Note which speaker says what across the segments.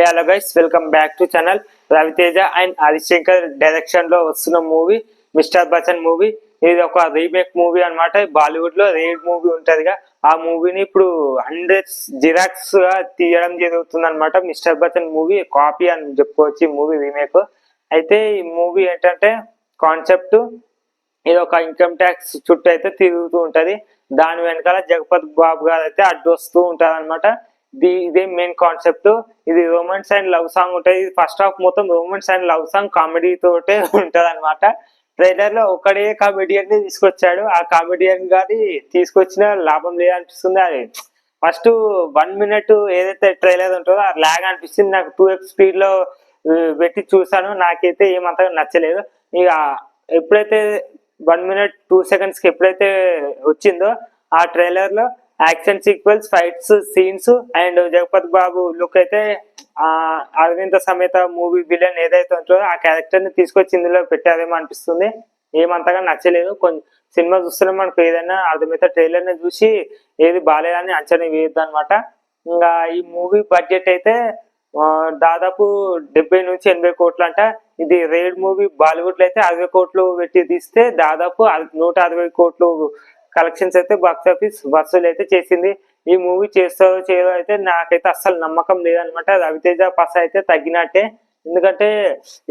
Speaker 1: Hello guys, welcome back to channel. Ravi Teja and Harishankar direction లో వస్తున్న movie mister Bachchan movie. ఇది ఒక రీమేక్ మూవీ అన్నమాట. బాలీవుడ్ లో రేడ్ మూవీ ఉంటదిగా, ఆ మూవీని ఇప్పుడు హండ్రెడ్స్ జిరాక్స్ గా తీయడం జరుగుతుంది అనమాట. మిస్టర్ బచ్చన్ మూవీ కాపీ అని చెప్పుకోవచ్చు ఈ మూవీ రీమేక్. అయితే ఈ మూవీ ఏంటంటే కాన్సెప్ట్, ఇది ఒక ఇన్కమ్ ట్యాక్స్ చుట్టూ అయితే తిరుగుతూ ఉంటది. దాని వెనకాల జగపతి బాబు గారు అయితే అడ్డు వస్తూ ఉంటారు అనమాట. ఇదే మెయిన్ కాన్సెప్ట్. ఇది రొమాన్స్ అండ్ లవ్ సాంగ్ ఉంటది. ఫస్ట్ హాఫ్ మొత్తం romance and love song comedy తోటే ఉంటది అనమాట. ట్రైలర్ లో ఒకడే కామెడియన్ ని తీసుకొచ్చాడు. ఆ కామెడియన్ గాని తీసుకొచ్చిన లాభం లేదనిపిస్తుంది. అది ఫస్ట్ 1 minute ఏదైతే ట్రైలర్ ఉంటుందో అది లాగ్ అనిపిస్తుంది నాకు. 2x స్పీడ్ లో పెట్టి చూసాను, నాకైతే ఏమంతగా నచ్చలేదు. ఇక ఎప్పుడైతే 1 minute 2 seconds కి ఎప్పుడైతే వచ్చిందో ఆ ట్రైలర్ లో action sequence, fights, scenes and Jagapathi Babu look అయితే అరవింద సమేత మూవీ విలన్ ఏదైతే ఉంటుందో ఆ క్యారెక్టర్ ని తీసుకొచ్చి ఇందులో పెట్టారేమో అనిపిస్తుంది. ఏమంతగా నచ్చలేదు. కొంచెం సినిమా చూస్తున్నా మనకు ఏదైనా అర్థమైతే ట్రైలర్ ని చూసి ఏది బాగాలేదని అంచనా వేయద్దు అనమాట. ఇంకా ఈ మూవీ బడ్జెట్ అయితే దాదాపు 70 నుంచి 80 కోట్లు అంట. ఇది రేడ్ మూవీ. బాలీవుడ్ లో అయితే 60 కోట్లు పెట్టి తీస్తే దాదాపు 160 కోట్లు కలెక్షన్స్ అయితే బాక్స్ ఆఫీస్ వసూలు అయితే చేసింది. ఈ మూవీ చేస్తారో చేయదో అయితే నాకైతే అస్సలు నమ్మకం లేదనమాట. రవితేజ పస అయితే తగ్గినట్టే. ఎందుకంటే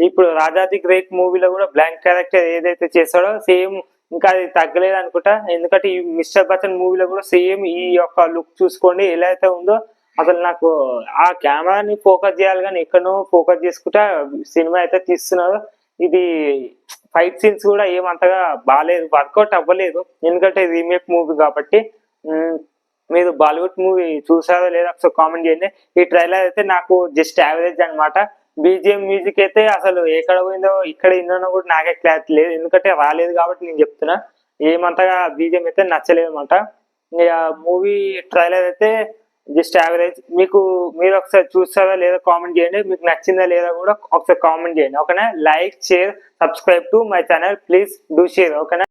Speaker 1: ఇప్పుడు రాజాది గ్రేట్ మూవీలో కూడా బ్లాంక్ క్యారెక్టర్ ఏదైతే చేస్తాడో సేమ్ ఇంకా అది తగ్గలేదు అనుకుంటా. ఎందుకంటే ఈ మిస్టర్ బచ్చన్ మూవీలో కూడా సేమ్ ఈ యొక్క లుక్ చూసుకోండి ఎలా అయితే ఉందో. అసలు నాకు ఆ కెమెరాని ఫోకస్ చేయాలి కానీ ఎక్కడో ఫోకస్ చేసుకుంటా సినిమా అయితే తీస్తున్నారు. ఇది ఫైట్ సీన్స్ కూడా ఏమంతగా బాగాలేదు, వర్కౌట్ అవ్వలేదు. ఎందుకంటే రీమేక్ మూవీ కాబట్టి. మీరు బాలీవుడ్ మూవీ చూసారో లేదా ఒకసారి కామెంట్ చేయండి. ఈ ట్రైలర్ అయితే నాకు జస్ట్ యావరేజ్ అనమాట. బీజిఎం మ్యూజిక్ అయితే అసలు ఎక్కడ పోయిందో ఇక్కడ విన్నానో కూడా నాకే క్లారిటీ లేదు, ఎందుకంటే రాలేదు కాబట్టి నేను చెప్తున్నా. ఏమంతగా బీజిఎం అయితే నచ్చలేదు అనమాట. మూవీ ట్రైలర్ అయితే జస్ట్ యావరేజ్. మీరు ఒకసారి చూస్తారా లేదా కామెంట్ చేయండి. మీకు నచ్చిందా లేదా కూడా ఒకసారి కామెంట్ చేయండి. ఓకేనా? Like, share, subscribe to my channel. Please do share. ఓకేనా?